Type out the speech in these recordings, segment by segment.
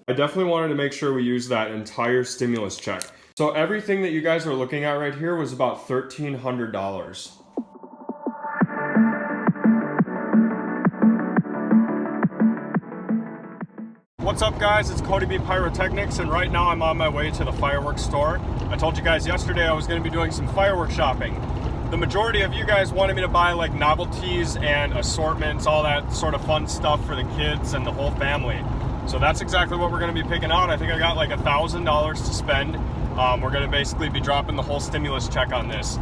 I definitely wanted to make sure we use that entire stimulus check. So everything that you guys are looking at right here was about $1,300. What's up guys, it's Cody B Pyrotechnics, and right now I'm on my way to the fireworks store. I told you guys yesterday I was going to be doing some fireworks shopping. The majority of you guys wanted me to buy like novelties and assortments, all that sort of fun stuff for the kids and the whole family. So that's exactly what we're going to be picking out. I think I got like $1,000 to spend. We're going to basically be dropping the whole stimulus check on this.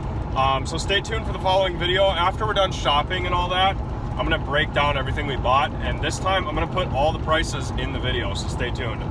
So stay tuned for the following video. After we're done shopping and all that, I'm going to break down everything we bought, and this time I'm going to put all the prices in the video, so stay tuned.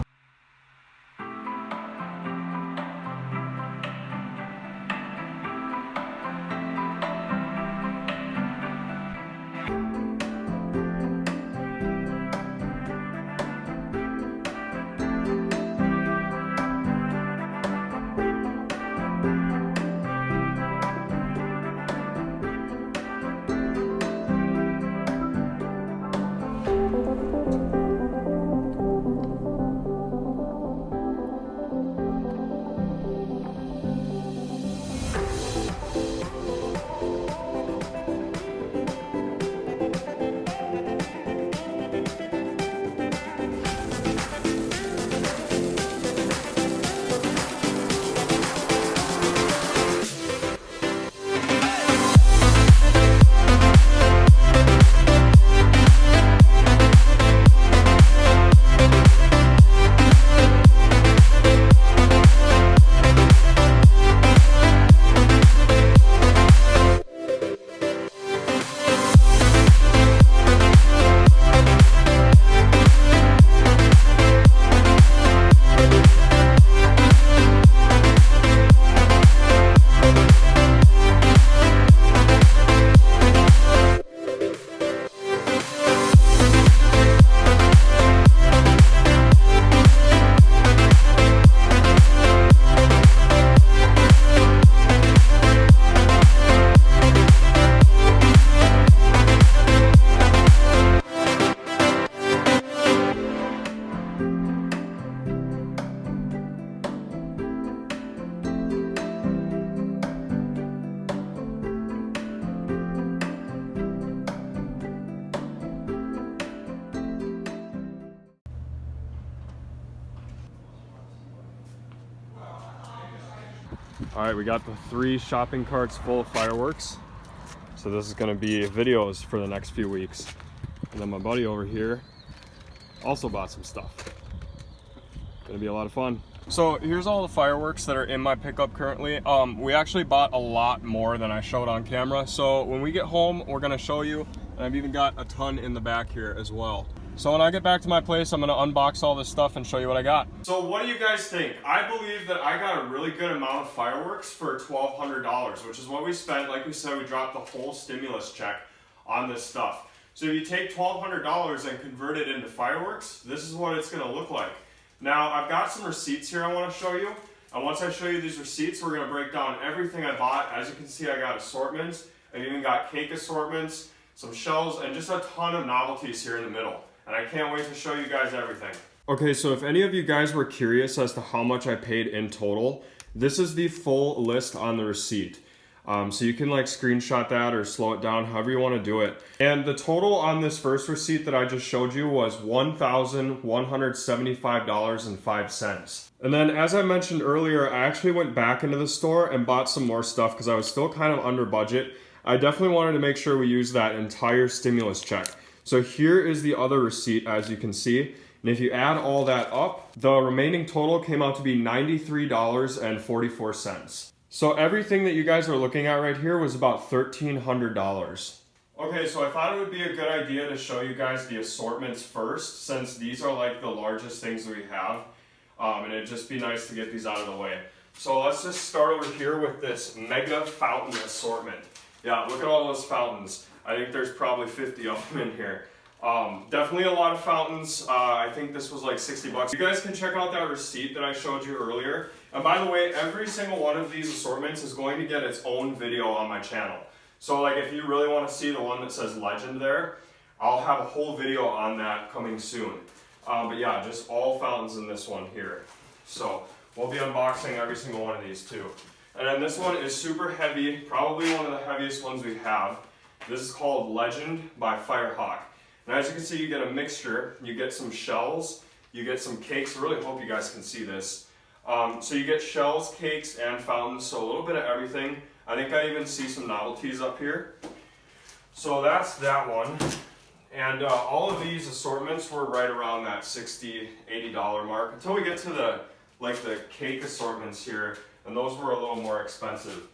Alright, we got the 3 shopping carts full of fireworks. So this is going to be videos for the next few weeks. And then my buddy over here also bought some stuff. Gonna be a lot of fun. So here's all the fireworks that are in my pickup currently. We actually bought a lot more than I showed on camera. So when we get home, we're gonna show you. And I've even got a ton in the back here as well. So when I get back to my place, I'm gonna unbox all this stuff and show you what I got. So what do you guys think? I believe that I got a really good amount of fireworks for $1,200, which is what we spent. Like we said, we dropped the whole stimulus check on this stuff. So if you take $1,200 and convert it into fireworks, this is what it's gonna look like. Now, I've got some receipts here I wanna show you. And once I show you these receipts, we're gonna break down everything I bought. As you can see, I got assortments. I even got cake assortments, some shells, and just a ton of novelties here in the middle. And I can't wait to show you guys everything. Okay, so if any of you guys were curious as to how much I paid in total, this is the full list on the receipt. So you can like screenshot that or slow it down, however you want to do it. And the total on this first receipt that I just showed you was $1,175.05. And then as I mentioned earlier, I actually went back into the store and bought some more stuff because I was still kind of under budget. I definitely wanted to make sure we use that entire stimulus check. So here is the other receipt, as you can see. And if you add all that up, the remaining total came out to be $93.44. So everything that you guys are looking at right here was about $1,300. Okay, so I thought it would be a good idea to show you guys the assortments first, since these are like the largest things that we have. And it'd just be nice to get these out of the way. So let's just start over here with this mega fountain assortment. Yeah, look at all those fountains. I think there's probably 50 of them in here. Definitely a lot of fountains. I think this was like 60 bucks. You guys can check out that receipt that I showed you earlier. And by the way, every single one of these assortments is going to get its own video on my channel. So like if you really want to see the one that says legend there, I'll have a whole video on that coming soon. But yeah, just all fountains in this one here. So we'll be unboxing every single one of these too. And then this one is super heavy, probably one of the heaviest ones we have. This is called Legend by Firehawk. And as you can see, you get a mixture. You get some shells, you get some cakes. I really hope you guys can see this. So you get shells, cakes, and fountains, so a little bit of everything. I think I even see some novelties up here. So that's that one. And all of these assortments were right around that $60, $80 mark until we get to the cake assortments here, and those were a little more expensive.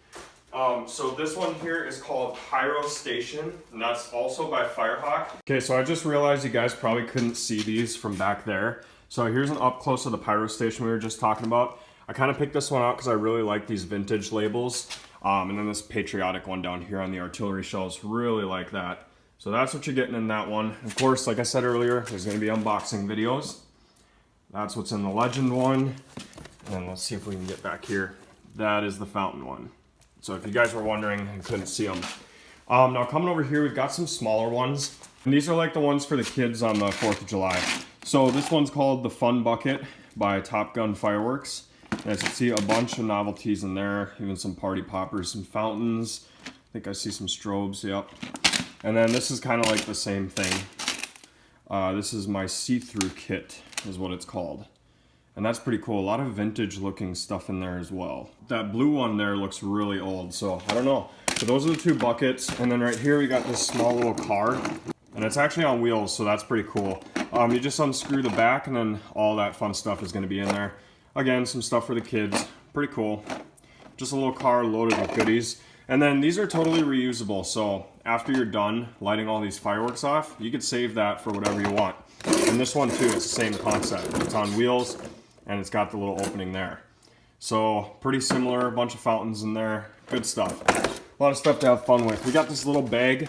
So this one here is called Pyro Station, and that's also by Firehawk. Okay, so I just realized you guys probably couldn't see these from back there. So here's an up close of the Pyro Station we were just talking about. I kind of picked this one out because I really like these vintage labels. And then this patriotic one down here on the artillery shells, really like that. So that's what you're getting in that one. Of course, like I said earlier, there's going to be unboxing videos. That's what's in the Legend one. And let's see if we can get back here. That is the fountain one. So if you guys were wondering and couldn't see them. Now coming over here, we've got some smaller ones. And these are like the ones for the kids on the 4th of July. So this one's called the Fun Bucket by Top Gun Fireworks. And as you can see, a bunch of novelties in there, even some party poppers, some fountains. I think I see some strobes, yep. And then this is kind of like the same thing. This is my see-through kit, is what it's called. And that's pretty cool. A lot of vintage looking stuff in there as well. That blue one there looks really old, so I don't know. So those are the two buckets. And then right here we got this small little car. And it's actually on wheels, so that's pretty cool. You just unscrew the back and then all that fun stuff is going to be in there. Again, some stuff for the kids. Pretty cool. Just a little car loaded with goodies. And then these are totally reusable, so after you're done lighting all these fireworks off, you could save that for whatever you want. And this one too, it's the same concept. It's on wheels and it's got the little opening there. So pretty similar, a bunch of fountains in there, good stuff. A lot of stuff to have fun with. We got this little bag,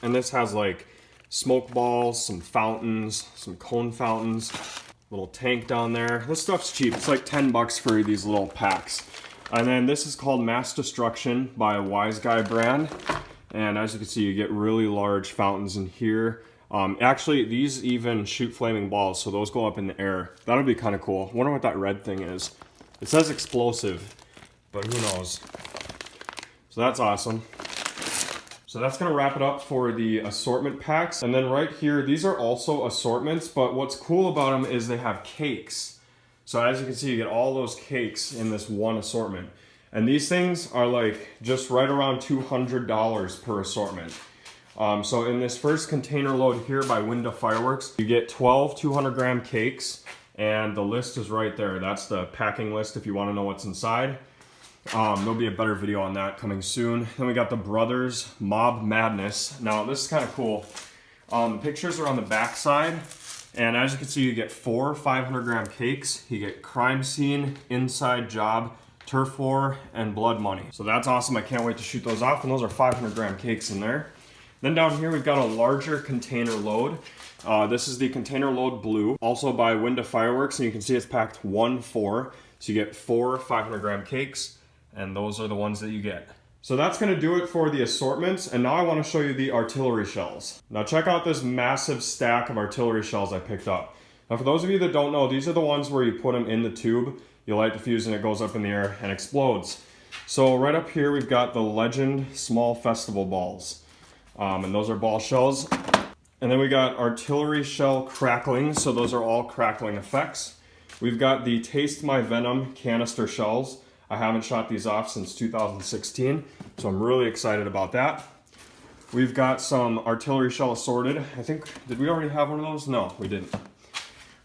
and this has like smoke balls, some fountains, some cone fountains, little tank down there. This stuff's cheap. It's like 10 bucks for these little packs. And then this is called Mass Destruction by Wise Guy brand. And as you can see, you get really large fountains in here. Actually, these even shoot flaming balls, so those go up in the air. That'll be kind of cool. I wonder what that red thing is. It says explosive, but who knows. So that's awesome. So that's going to wrap it up for the assortment packs. And then right here, these are also assortments, but what's cool about them is they have cakes. So as you can see, you get all those cakes in this one assortment. And these things are like just right around $200 per assortment. So in this first container load here by Winda Fireworks, you get 12 200-gram cakes, and the list is right there. That's the packing list if you want to know what's inside. There'll be a better video on that coming soon. Then we got the Brothers Mob Madness. Now this is kind of cool. The pictures are on the back side, and as you can see, you get 4 500-gram cakes. You get Crime Scene, Inside Job, Turf War, and Blood Money. So that's awesome. I can't wait to shoot those off, and those are 500-gram cakes in there. Then down here we've got a larger container load. This is the container load blue, also by Winda Fireworks, and you can see it's packed 1-4. So you get 4 500-gram cakes, and those are the ones that you get. So that's going to do it for the assortments, and now I want to show you the artillery shells. Now check out this massive stack of artillery shells I picked up. Now for those of you that don't know, these are the ones where you put them in the tube, you light the fuse and it goes up in the air and explodes. So right up here we've got the Legend Small Festival Balls. And those are ball shells. And then we got artillery shell crackling, so those are all crackling effects. We've got the Taste My Venom canister shells. I haven't shot these off since 2016, so I'm really excited about that. We've got some artillery shell assorted. I think, did we already have one of those? No, we didn't.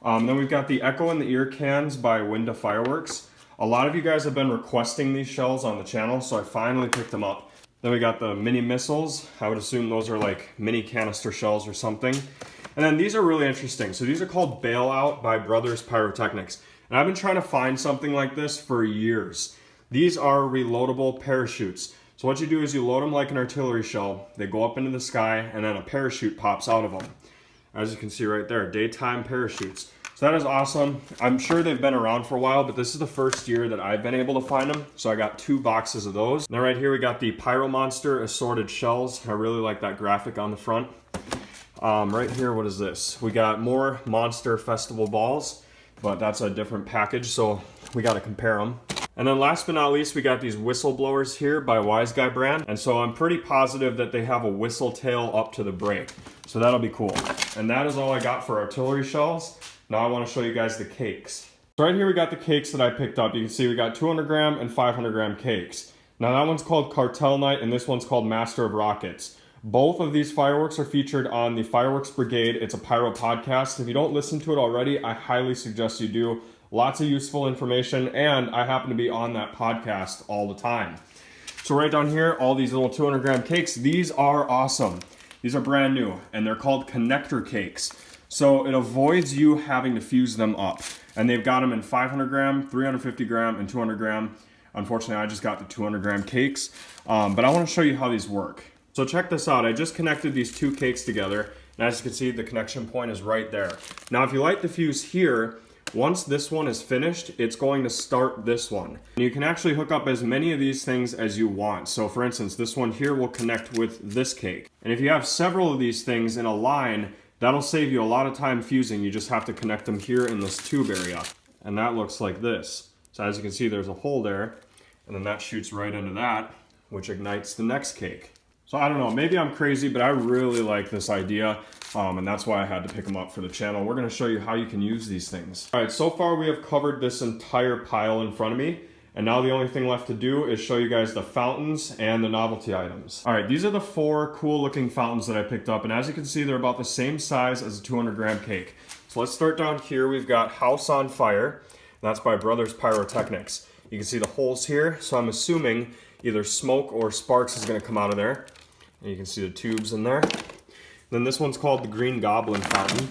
Then we've got the Echo in the Ear cans by Winda Fireworks. A lot of you guys have been requesting these shells on the channel, so I finally picked them up. Then we got the mini missiles. I would assume those are like mini canister shells or something. And then these are really interesting. So these are called Bailout by Brothers Pyrotechnics. And I've been trying to find something like this for years. These are reloadable parachutes. So what you do is you load them like an artillery shell. They go up into the sky and then a parachute pops out of them. As you can see right there, daytime parachutes. So that is awesome. I'm sure they've been around for a while, but this is the first year that I've been able to find them. So I got 2 boxes of those. Now right here we got the Pyro Monster assorted shells. I really like that graphic on the front. Right here, what is this? We got more Monster Festival balls, but that's a different package, so we got to compare them. And then last but not least, we got these whistleblowers here by Wise Guy brand. And so I'm pretty positive that they have a whistle tail up to the break. So that'll be cool. And that is all I got for artillery shells. Now I want to show you guys the cakes. So right here we got the cakes that I picked up. You can see we got 200 gram and 500 gram cakes. Now that one's called Cartel Night and this one's called Master of Rockets. Both of these fireworks are featured on the Fireworks Brigade. It's a Pyro podcast. If you don't listen to it already, I highly suggest you do. Lots of useful information, and I happen to be on that podcast all the time. So right down here, all these little 200 gram cakes, these are awesome. These are brand new, and they're called connector cakes. So it avoids you having to fuse them up. And they've got them in 500 gram, 350 gram, and 200 gram. Unfortunately, I just got the 200 gram cakes, but I want to show you how these work. So check this out. I just connected these two cakes together, and as you can see, the connection point is right there. Now, if you light the fuse here, once this one is finished, it's going to start this one. And you can actually hook up as many of these things as you want. So for instance, this one here will connect with this cake. And if you have several of these things in a line, that'll save you a lot of time fusing. You just have to connect them here in this tube area. And that looks like this. So as you can see, there's a hole there, and then that shoots right into that, which ignites the next cake. So I don't know, maybe I'm crazy, but I really like this idea, and that's why I had to pick them up for the channel. We're gonna show you how you can use these things. All right, so far we have covered this entire pile in front of me, and now the only thing left to do is show you guys the fountains and the novelty items. All right, these are the 4 cool looking fountains that I picked up, and as you can see, they're about the same size as a 200 gram cake. So let's start down here. We've got House on Fire, and that's by Brothers Pyrotechnics. You can see the holes here, so I'm assuming either smoke or sparks is gonna come out of there. And you can see the tubes in there. Then this one's called the Green Goblin Fountain.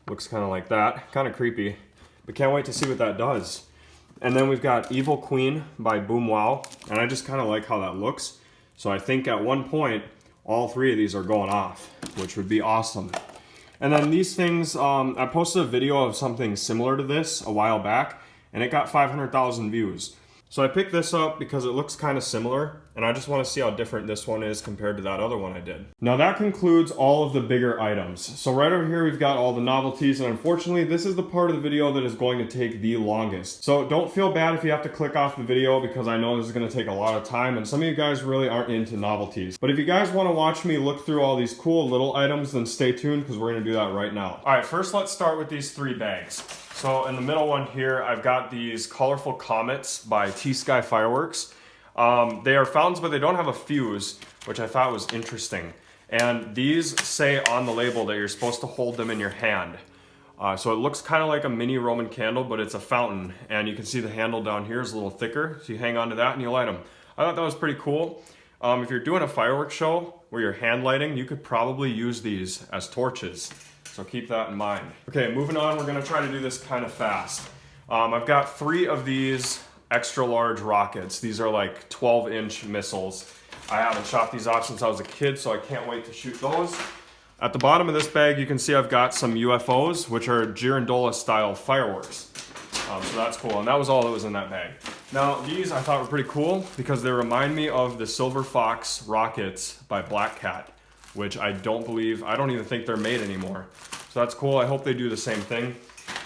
Looks kind of like that. Kind of creepy, but can't wait to see what that does. And then we've got Evil Queen by Boom Wow, and I just kind of like how that looks. So I think at one point, all 3 of these are going off, which would be awesome. And then these things, I posted a video of something similar to this a while back, and it got 500,000 views. So I picked this up because it looks kind of similar, and I just want to see how different this one is compared to that other one I did. Now that concludes all of the bigger items. So right over here we've got all the novelties, and unfortunately this is the part of the video that is going to take the longest. So don't feel bad if you have to click off the video, because I know this is going to take a lot of time, and some of you guys really aren't into novelties. But if you guys want to watch me look through all these cool little items, then stay tuned, because we're going to do that right now. Alright, first let's start with these 3 bags. So in the middle one here, I've got these colorful Comets by T-Sky Fireworks. They are fountains, but they don't have a fuse, which I thought was interesting. And these say on the label that you're supposed to hold them in your hand. So it looks kind of like a mini Roman candle, but it's a fountain. And you can see the handle down here is a little thicker, so you hang on to that and you light them. I thought that was pretty cool. If you're doing a fireworks show where you're hand lighting, you could probably use these as torches. So keep that in mind. Okay, moving on, we're gonna try to do this kind of fast. I've got 3 of these extra large rockets. These are like 12-inch missiles. I haven't shot these off since I was a kid, so I can't wait to shoot those. At the bottom of this bag, you can see I've got some UFOs, which are Girandola style fireworks. So that's cool, and that was all that was in that bag. Now, these I thought were pretty cool because they remind me of the Silver Fox rockets by Black Cat, which I don't even think they're made anymore. So that's cool. I hope they do the same thing.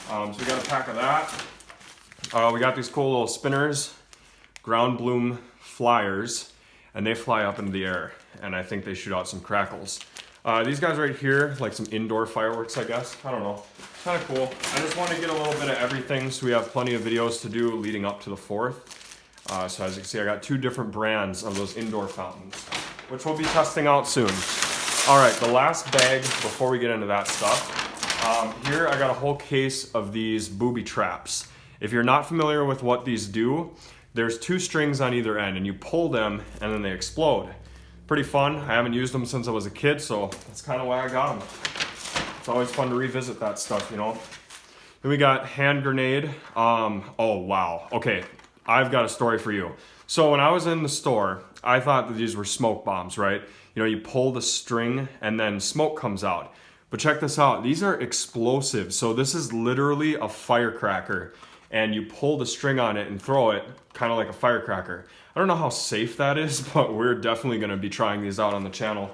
So we got a pack of that. We got these cool little spinners, ground bloom flyers, and they fly up into the air, and I think they shoot out some crackles. These guys right here, like some indoor fireworks, I guess. I don't know. Kind of cool. I just want to get a little bit of everything, so we have plenty of videos to do leading up to the 4th. So as you can see, I got 2 different brands of those indoor fountains, which we'll be testing out soon. All right, the last bag before we get into that stuff. Here I got a whole case of these Booby Traps. If you're not familiar with what these do, there's 2 strings on either end, and you pull them and then they explode. Pretty fun. I haven't used them since I was a kid, so that's kind of why I got them. It's always fun to revisit that stuff, you know. Then we got hand grenade. Oh wow. Okay, I've got a story for you. So when I was in the store, I thought that these were smoke bombs, right? You know, you pull the string and then smoke comes out. But check this out, these are explosive. So this is literally a firecracker, and you pull the string on it and throw it kind of like a firecracker. I don't know how safe that is, but we're definitely gonna be trying these out on the channel.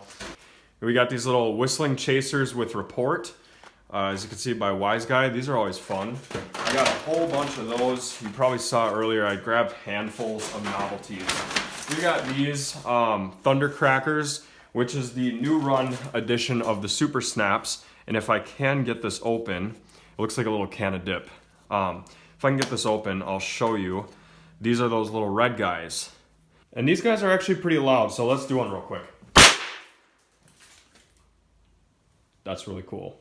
We got these little whistling chasers with report. As you can see by Wise Guy, these are always fun. I got a whole bunch of those. You probably saw earlier, I grabbed handfuls of novelties. We got these Thundercrackers, which is the new run edition of the Super Snaps. And if I can get this open, it looks like a little can of dip. If I can get this open, I'll show you. These are those little red guys. And these guys are actually pretty loud, so let's do one real quick. That's really cool.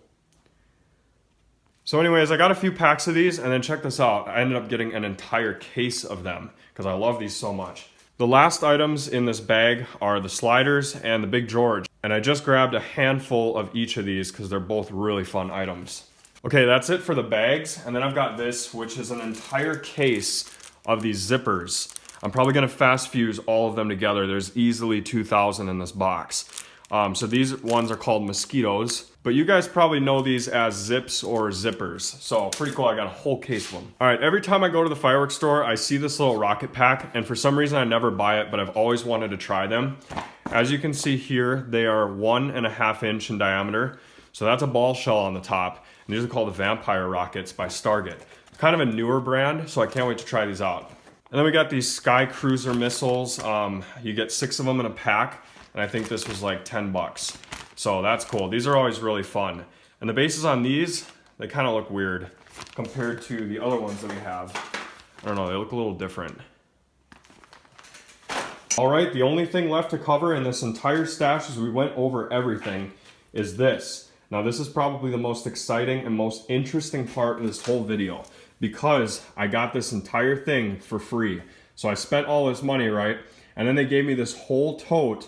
So anyways, I got a few packs of these, and then check this out. I ended up getting an entire case of them because I love these so much. The last items in this bag are the sliders and the Big George, and I just grabbed a handful of each of these because they're both really fun items. Okay, that's it for the bags, and then I've got this, which is an entire case of these zippers. I'm probably gonna fast fuse all of them together. There's easily 2,000 in this box. So these ones are called mosquitoes, but you guys probably know these as zips or zippers. So pretty cool, I got a whole case of them. All right, every time I go to the fireworks store, I see this little rocket pack, and for some reason I never buy it, but I've always wanted to try them. As you can see here, they are 1.5 inch in diameter. So that's a ball shell on the top. And these are called the Vampire Rockets by Stargate. It's kind of a newer brand, so I can't wait to try these out. And then we got these Sky Cruiser missiles. You get 6 of them in a pack. And I think this was like 10 bucks. So that's cool. These are always really fun. And the bases on these, they kind of look weird compared to the other ones that we have. I don't know, they look a little different. All right, the only thing left to cover in this entire stash as we went over everything is this. Now this is probably the most exciting and most interesting part of this whole video because I got this entire thing for free. So I spent all this money, right? And then they gave me this whole tote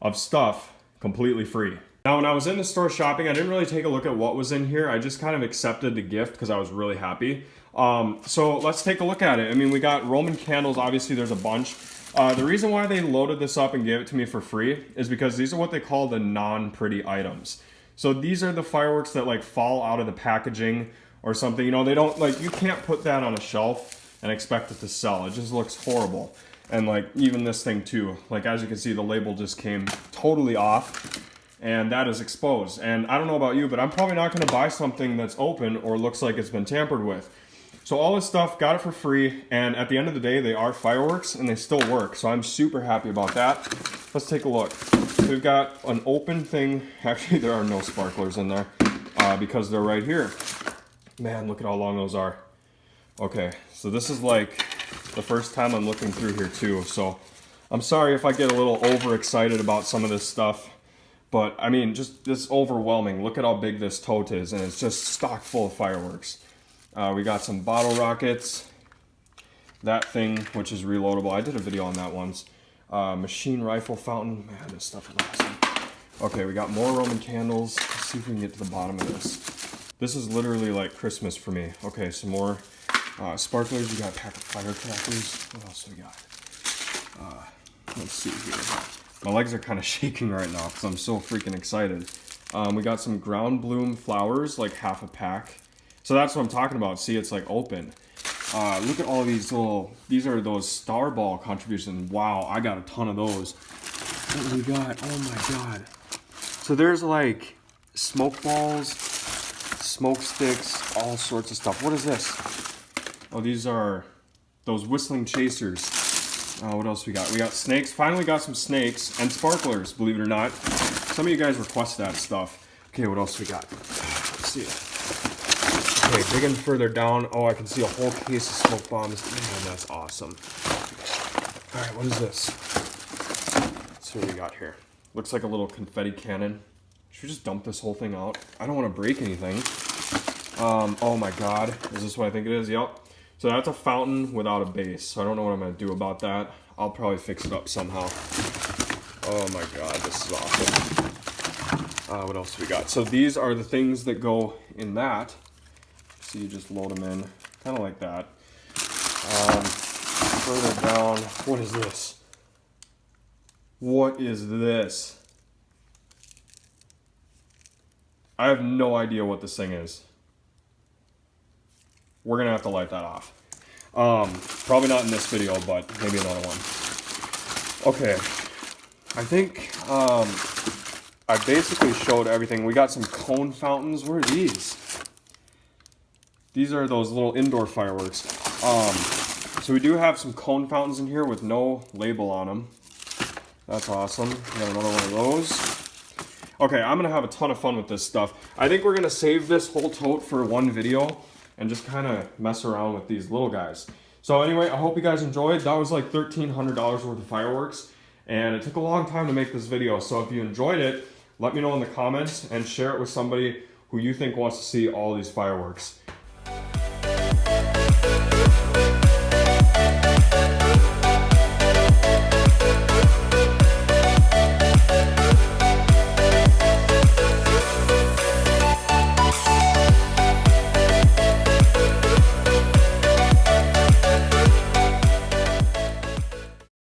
of stuff completely free. Now when I was in the store shopping, I didn't really take a look at what was in here. I just kind of accepted the gift because I was really happy. So let's take a look at it. I mean, we got Roman candles, obviously there's a bunch. The reason why they loaded this up and gave it to me for free is because these are what they call the non-pretty items. So these are the fireworks that like fall out of the packaging or something. You know, they don't, like, you can't put that on a shelf and expect it to sell. It just looks horrible. And like even this thing too, like as you can see, the label just came totally off and that is exposed. And I don't know about you, but I'm probably not gonna buy something that's open or looks like it's been tampered with. So all this stuff, got it for free. And at the end of the day, they are fireworks and they still work. So I'm super happy about that. Let's take a look. So we've got an open thing. Actually, there are no sparklers in there because they're right here. Man, look at how long those are. Okay, so this is like the first time I'm looking through here too, so I'm sorry if I get a little overexcited about some of this stuff, but I mean, just this overwhelming. Look at how big this tote is, and it's just stocked full of fireworks. We got some bottle rockets, that thing, which is reloadable. I did a video on that once. Machine rifle fountain. Man, this stuff is awesome. Okay, we got more Roman candles. Let's see if we can get to the bottom of this. This is literally like Christmas for me. Okay, some more sparklers. We got a pack of firecrackers. What else do we got? Let's see here. My legs are kind of shaking right now because I'm so freaking excited. We got some ground bloom flowers, like half a pack. So that's what I'm talking about. See, it's like open. Look at all these little, these are those star ball contributions. Wow, I got a ton of those. What do we got? Oh my god. So there's like smoke balls, smoke sticks, all sorts of stuff. What is this? Oh, these are those whistling chasers. What else we got? We got snakes. Finally got some snakes and sparklers, believe it or not. Some of you guys request that stuff. Okay, what else we got? Let's see. Okay, digging further down. Oh, I can see a whole case of smoke bombs. Man, that's awesome. All right, what is this? Let's see what we got here. Looks like a little confetti cannon. Should we just dump this whole thing out? I don't want to break anything. Oh my god. Is this what I think it is? Yep. So that's a fountain without a base. So I don't know what I'm going to do about that. I'll probably fix it up somehow. Oh my god, this is awesome. What else do we got? So these are the things that go in that. So you just load them in, kind of like that. Further down, what is this? What is this? I have no idea what this thing is. We're gonna have to light that off. Probably not in this video, but maybe another one. Okay, I think, I I basically showed everything. We got some cone fountains. Where are these? These are those little indoor fireworks. So we do have some cone fountains in here with no label on them. That's awesome. We got another one of those. Okay, I'm gonna have a ton of fun with this stuff. I think we're gonna save this whole tote for one video and just kind of mess around with these little guys. So anyway, I hope you guys enjoyed. That was like $1,300 worth of fireworks, and it took a long time to make this video. So if you enjoyed it, let me know in the comments and share it with somebody who you think wants to see all these fireworks.